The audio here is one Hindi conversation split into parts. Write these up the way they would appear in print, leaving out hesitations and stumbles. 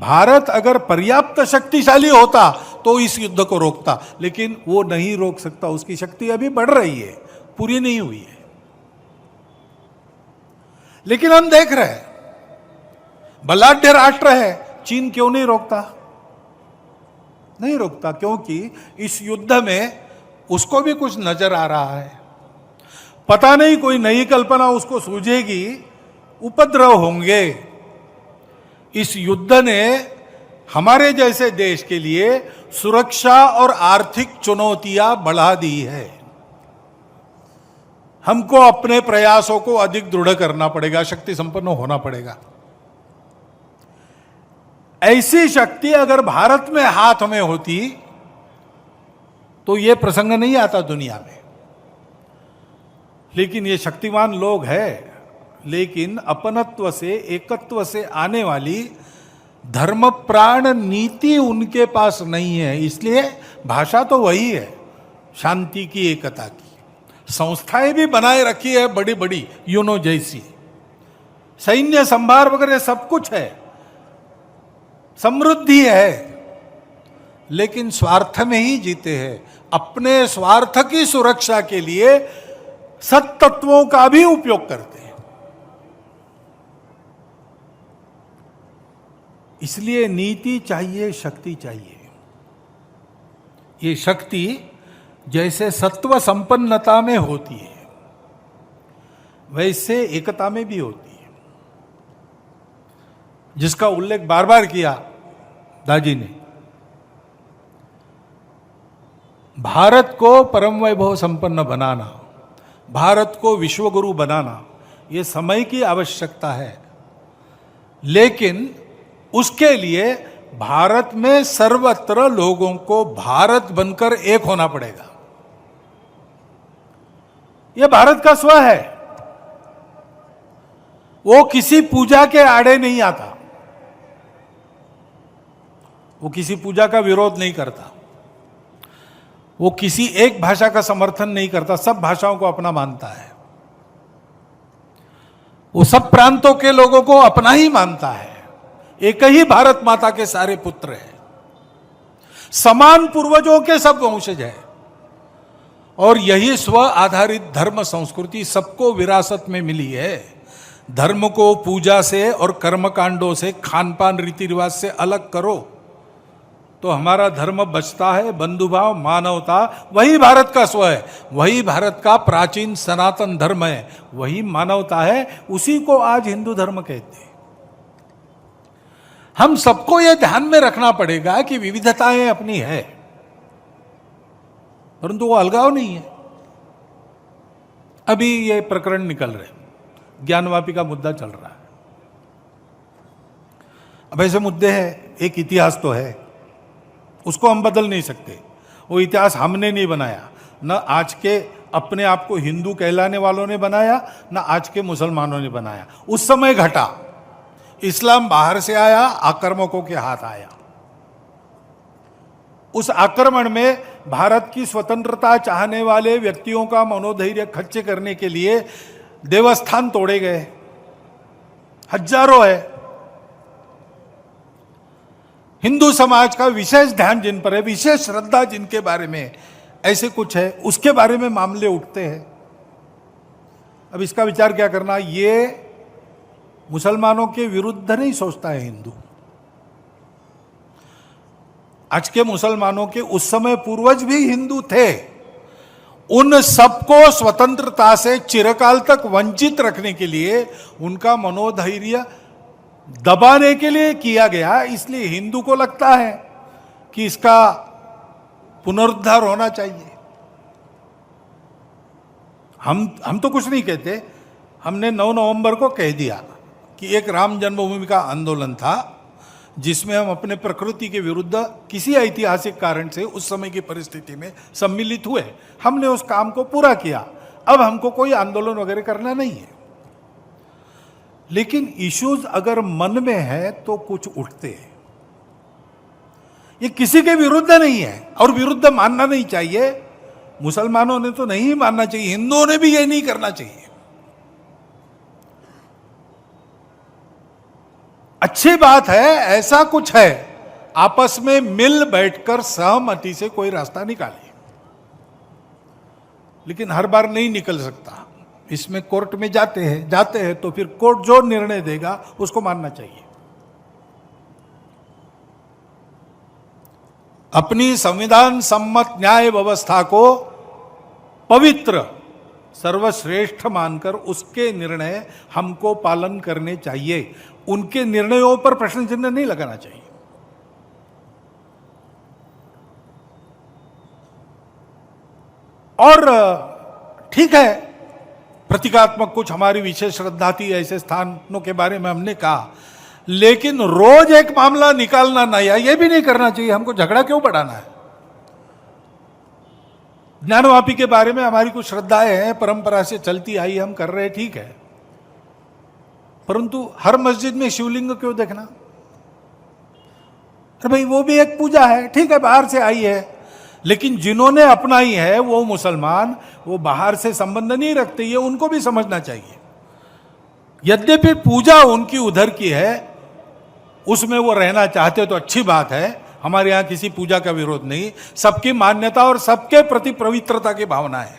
भारत अगर पर्याप्त शक्तिशाली होता तो इस युद्ध को रोकता, लेकिन वो नहीं रोक सकता। उसकी शक्ति अभी बढ़ रही है, पूरी नहीं हुई है। लेकिन हम देख रहे हैं बलाढ्य राष्ट्र है, चीन क्यों नहीं रोकता? नहीं रोकता क्योंकि इस युद्ध में उसको भी कुछ नजर आ रहा है। पता नहीं कोई नई कल्पना उसको सूझेगी, उपद्रव होंगे। इस युद्ध ने हमारे जैसे देश के लिए सुरक्षा और आर्थिक चुनौतियां बढ़ा दी है। हमको अपने प्रयासों को अधिक दृढ़ करना पड़ेगा, शक्ति संपन्न होना पड़ेगा। ऐसी शक्ति अगर भारत में हाथ में होती तो यह प्रसंग नहीं आता दुनिया में। लेकिन ये शक्तिमान लोग हैं, लेकिन अपनत्व से, एकत्व से आने वाली धर्म प्राण नीति उनके पास नहीं है। इसलिए भाषा तो वही है, शांति की, एकता की। संस्थाएं भी बनाए रखी है बड़ी बड़ी, यूनो जैसी, सैन्य संभार वगैरह सब कुछ है, समृद्धि है, लेकिन स्वार्थ में ही जीते हैं। अपने स्वार्थ की सुरक्षा के लिए सत्तत्वों का भी उपयोग करते हैं। इसलिए नीति चाहिए, शक्ति चाहिए। ये शक्ति जैसे सत्व संपन्नता में होती है, वैसे एकता में भी होती है, जिसका उल्लेख बार बार किया दाजी ने। भारत को परम वैभव संपन्न बनाना, भारत को विश्वगुरु बनाना, यह समय की आवश्यकता है। लेकिन उसके लिए भारत में सर्वत्र लोगों को भारत बनकर एक होना पड़ेगा। यह भारत का स्व है, वो किसी पूजा के आड़े नहीं आता, वो किसी पूजा का विरोध नहीं करता, वो किसी एक भाषा का समर्थन नहीं करता, सब भाषाओं को अपना मानता है। वो सब प्रांतों के लोगों को अपना ही मानता है। एक ही भारत माता के सारे पुत्र हैं, समान पूर्वजों के सब वंशज हैं। और यही स्व आधारित धर्म संस्कृति सबको विरासत में मिली है। धर्म को पूजा से और कर्मकांडों से, खान पान रीति रिवाज से अलग करो तो हमारा धर्म बचता है। बंधुभाव, मानवता, वही भारत का स्व है, वही भारत का प्राचीन सनातन धर्म है, वही मानवता है। उसी को आज हिंदू धर्म कहते हैं। हम सबको यह ध्यान में रखना पड़ेगा कि विविधताएं अपनी है, परंतु वो अलगाव नहीं है। अभी ये प्रकरण निकल रहे, ज्ञानवापी का मुद्दा चल रहा है। अब ऐसे मुद्दे हैं, एक इतिहास तो है, उसको हम बदल नहीं सकते। वो इतिहास हमने नहीं बनाया, न आज के अपने आप को हिंदू कहलाने वालों ने बनाया, न आज के मुसलमानों ने बनाया। उस समय घटा, इस्लाम बाहर से आया, आक्रमकों के हाथ आया। उस आक्रमण में भारत की स्वतंत्रता चाहने वाले व्यक्तियों का मनोधैर्य खच्चे करने के लिए देवस्थान तोड़े गए, हजारों है। हिंदू समाज का विशेष ध्यान जिन पर है, विशेष श्रद्धा जिनके बारे में ऐसे कुछ है, उसके बारे में मामले उठते हैं। अब इसका विचार क्या करना, ये मुसलमानों के विरुद्ध नहीं सोचता है हिंदू। आज के मुसलमानों के उस समय पूर्वज भी हिंदू थे। उन सबको स्वतंत्रता से चिरकाल तक वंचित रखने के लिए, उनका मनोधैर्य दबाने के लिए किया गया। इसलिए हिंदू को लगता है कि इसका पुनरुद्धार होना चाहिए। हम तो कुछ नहीं कहते। हमने 9 नवंबर को कह दिया कि एक राम जन्मभूमि का आंदोलन था, जिसमें हम अपने प्रकृति के विरुद्ध किसी ऐतिहासिक कारण से उस समय की परिस्थिति में सम्मिलित हुए। हमने उस काम को पूरा किया। अब हमको कोई आंदोलन वगैरह करना नहीं है। लेकिन इश्यूज अगर मन में है तो कुछ उठते हैं। ये किसी के विरुद्ध नहीं है और विरुद्ध मानना नहीं चाहिए। मुसलमानों ने तो नहीं मानना चाहिए, हिंदुओं ने भी ये नहीं करना चाहिए। अच्छी बात है, ऐसा कुछ है, आपस में मिल बैठकर सहमति से कोई रास्ता निकाले, लेकिन हर बार नहीं निकल सकता। इसमें कोर्ट में जाते हैं तो फिर कोर्ट जो निर्णय देगा उसको मानना चाहिए। अपनी संविधान सम्मत न्याय व्यवस्था को पवित्र सर्वश्रेष्ठ मानकर उसके निर्णय हमको पालन करने चाहिए। उनके निर्णयों पर प्रश्न चिन्ह नहीं लगाना चाहिए। और ठीक है, प्रतीकात्मक कुछ हमारी विशेष श्रद्धा थी, ऐसे स्थानों के बारे में हमने कहा, लेकिन रोज एक मामला निकालना नया, यह भी नहीं करना चाहिए। हमको झगड़ा क्यों बढ़ाना है? ज्ञानवापी के बारे में हमारी कुछ श्रद्धाएं हैं, परंपरा से चलती आई, हम कर रहे, ठीक है, परंतु हर मस्जिद में शिवलिंग क्यों देखना? अरे भाई, वो भी एक पूजा है, ठीक है, बाहर से आई है, लेकिन जिन्होंने अपनाई है वो मुसलमान, वो बाहर से संबंध नहीं रखते, ये उनको भी समझना चाहिए। यद्यपि पूजा उनकी उधर की है, उसमें वो रहना चाहते तो अच्छी बात है, हमारे यहां किसी पूजा का विरोध नहीं, सबकी मान्यता और सबके प्रति पवित्रता की भावना है,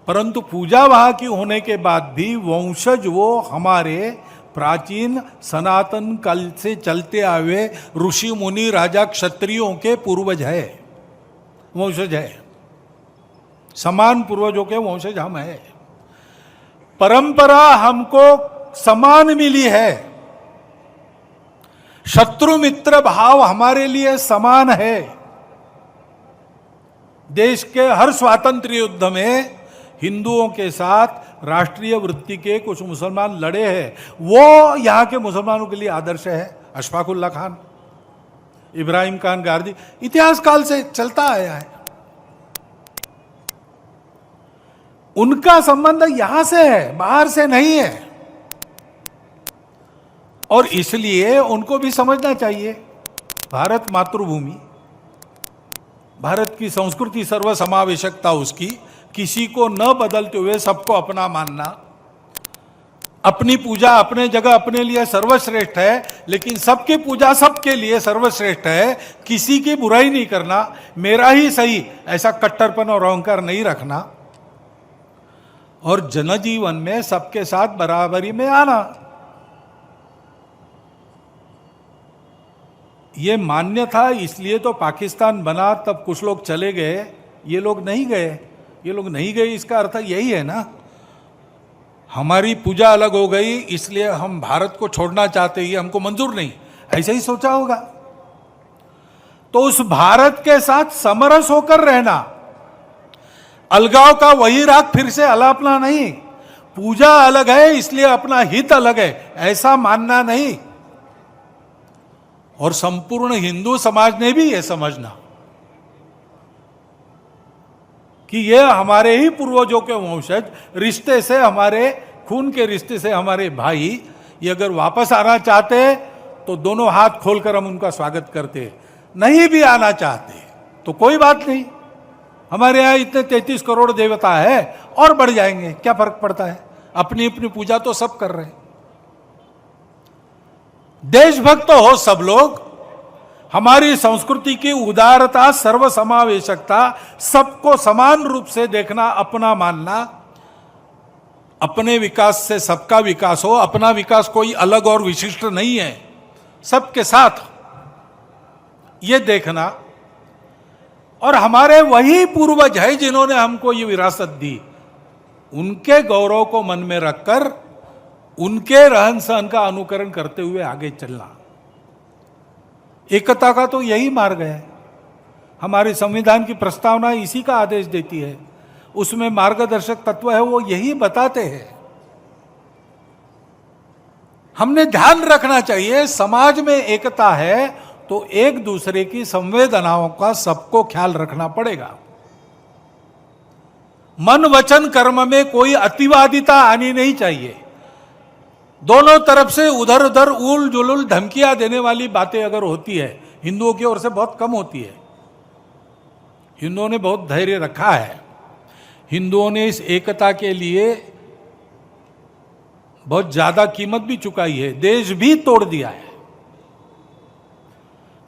परंतु पूजा वहां की होने के बाद भी वंशज वो हमारे प्राचीन सनातन काल से चलते आए ऋषि मुनि राजा क्षत्रियों के पूर्वज है, वंशज है, समान पूर्वजों के वंशज हम है। परंपरा हमको समान मिली है, शत्रु मित्र भाव हमारे लिए समान है। देश के हर स्वातंत्र्य युद्ध में हिंदुओं के साथ राष्ट्रीय वृत्ति के कुछ मुसलमान लड़े हैं, वो यहां के मुसलमानों के लिए आदर्श है। अशफाकुल्ला खान, इब्राहिम खान गारदी, इतिहास काल से चलता आया है। उनका संबंध यहां से है, बाहर से नहीं है, और इसलिए उनको भी समझना चाहिए भारत मातृभूमि, भारत की संस्कृति, सर्वसमावेशकता उसकी, किसी को न बदलते हुए सबको अपना मानना, अपनी पूजा अपने जगह अपने लिए सर्वश्रेष्ठ है, लेकिन सबकी पूजा सबके लिए सर्वश्रेष्ठ है, किसी की बुराई नहीं करना, मेरा ही सही, ऐसा कट्टरपन और अहंकार नहीं रखना, और जनजीवन में सबके साथ बराबरी में आना। ये मान्य था, इसलिए तो पाकिस्तान बना, तब कुछ लोग चले गए, ये लोग नहीं गए। ये लोग नहीं गए, इसका अर्थ यही है ना, हमारी पूजा अलग हो गई इसलिए हम भारत को छोड़ना चाहते, ये हमको मंजूर नहीं, ऐसे ही सोचा होगा। तो उस भारत के साथ समरस होकर रहना, अलगाव का वही राग फिर से अलापना नहीं, पूजा अलग है इसलिए अपना हित अलग है, ऐसा मानना नहीं। और संपूर्ण हिंदू समाज ने भी यह समझना कि ये हमारे ही पूर्वजों के वंशज, रिश्ते से हमारे खून के रिश्ते से हमारे भाई, ये अगर वापस आना चाहते तो दोनों हाथ खोलकर हम उनका स्वागत करते, नहीं भी आना चाहते तो कोई बात नहीं, हमारे यहाँ इतने 33 करोड़ देवता है और बढ़ जाएंगे, क्या फर्क पड़ता है, अपनी अपनी पूजा तो सब कर रहे हैं। देशभक्त हो सब लोग, हमारी संस्कृति की उदारता, सर्वसमावेशकता, सबको समान रूप से देखना, अपना मानना, अपने विकास से सबका विकास हो, अपना विकास कोई अलग और विशिष्ट नहीं है, सबके साथ ये देखना। और हमारे वही पूर्वज है जिन्होंने हमको ये विरासत दी, उनके गौरव को मन में रखकर उनके रहन सहन का अनुकरण करते हुए आगे चलना। एकता का तो यही मार्ग है, हमारे संविधान की प्रस्तावना इसी का आदेश देती है, उसमें मार्गदर्शक तत्व है, वो यही बताते हैं। हमने ध्यान रखना चाहिए, समाज में एकता है तो एक दूसरे की संवेदनाओं का सबको ख्याल रखना पड़ेगा। मन वचन कर्म में कोई अतिवादिता आनी नहीं चाहिए। दोनों तरफ से उधर उधर उल जुलुल धमकियां देने वाली बातें अगर होती है, हिंदुओं की ओर से बहुत कम होती है। हिंदुओं ने बहुत धैर्य रखा है, हिंदुओं ने इस एकता के लिए बहुत ज्यादा कीमत भी चुकाई है, देश भी तोड़ दिया है,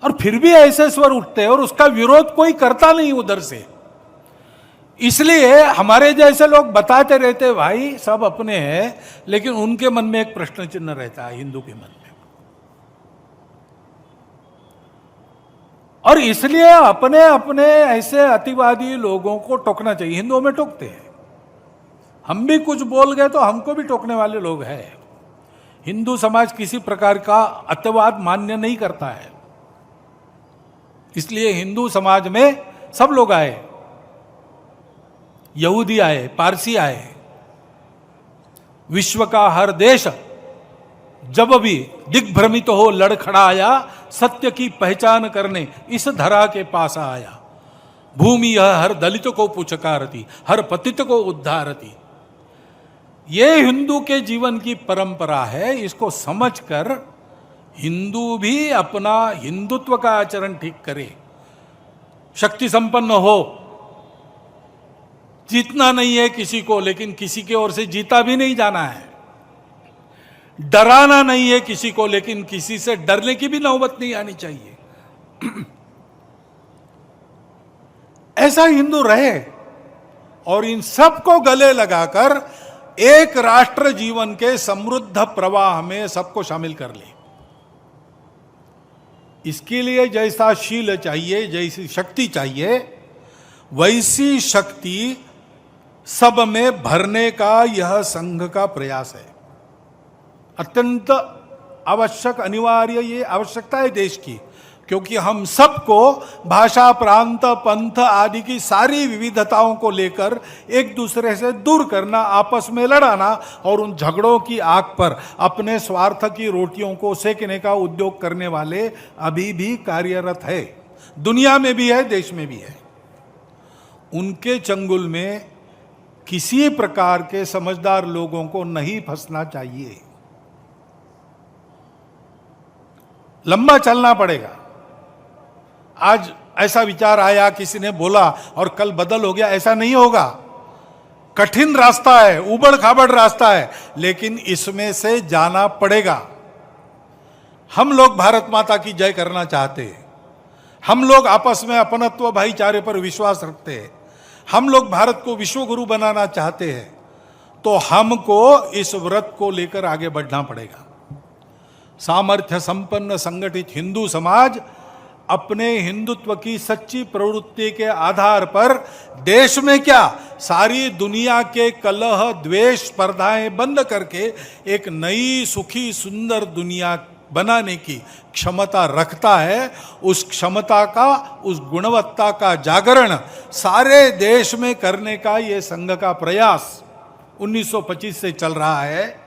और फिर भी ऐसे स्वर उठते हैं और उसका विरोध कोई करता नहीं उधर से। इसलिए हमारे जैसे लोग बताते रहते भाई सब अपने हैं, लेकिन उनके मन में एक प्रश्न चिन्ह रहता है, हिंदू के मन में। और इसलिए अपने अपने ऐसे अतिवादी लोगों को टोकना चाहिए। हिंदुओं में टोकते हैं, हम भी कुछ बोल गए तो हमको भी टोकने वाले लोग हैं। हिंदू समाज किसी प्रकार का अतिवाद मान्य नहीं करता है, इसलिए हिंदू समाज में सब लोग आए, यहूदी आए, पारसी आए, विश्व का हर देश जब भी दिग्भ्रमित हो लड़खड़ाया, सत्य की पहचान करने इस धरा के पास आया। भूमि यह हर दलित को पुचकारती, हर पतित को उद्धारती। ये हिंदू के जीवन की परंपरा है। इसको समझकर हिंदू भी अपना हिंदुत्व का आचरण ठीक करे, शक्ति संपन्न हो, जीतना नहीं है किसी को, लेकिन किसी की ओर से जीता भी नहीं जाना है। डराना नहीं है किसी को, लेकिन किसी से डरने की भी नौबत नहीं आनी चाहिए। ऐसा हिंदू रहे और इन सबको गले लगाकर एक राष्ट्र जीवन के समृद्ध प्रवाह में सबको शामिल कर ले। इसके लिए जैसा शील चाहिए, जैसी शक्ति चाहिए, वैसी शक्ति सब में भरने का यह संघ का प्रयास है। अत्यंत आवश्यक, अनिवार्य ये आवश्यकता है देश की, क्योंकि हम सबको भाषा, प्रांत, पंथ आदि की सारी विविधताओं को लेकर एक दूसरे से दूर करना, आपस में लड़ाना और उन झगड़ों की आग पर अपने स्वार्थ की रोटियों को सेकने का उद्योग करने वाले अभी भी कार्यरत है। दुनिया में भी है, देश में भी है। उनके चंगुल में किसी प्रकार के समझदार लोगों को नहीं फंसना चाहिए। लंबा चलना पड़ेगा। आज ऐसा विचार आया, किसी ने बोला और कल बदल हो गया, ऐसा नहीं होगा। कठिन रास्ता है, उबड़ खाबड़ रास्ता है, लेकिन इसमें से जाना पड़ेगा। हम लोग भारत माता की जय करना चाहते हैं, हम लोग आपस में अपनत्व भाईचारे पर विश्वास रखते हैं, हम लोग भारत को विश्व गुरु बनाना चाहते हैं, तो हमको इस व्रत को लेकर आगे बढ़ना पड़ेगा। सामर्थ्य संपन्न संगठित हिंदू समाज अपने हिंदुत्व की सच्ची प्रवृत्ति के आधार पर देश में क्या, सारी दुनिया के कलह, द्वेष, स्पर्धाएं बंद करके एक नई सुखी सुंदर दुनिया बनाने की क्षमता रखता है। उस क्षमता का, उस गुणवत्ता का जागरण सारे देश में करने का ये संघ का प्रयास 1925 से चल रहा है।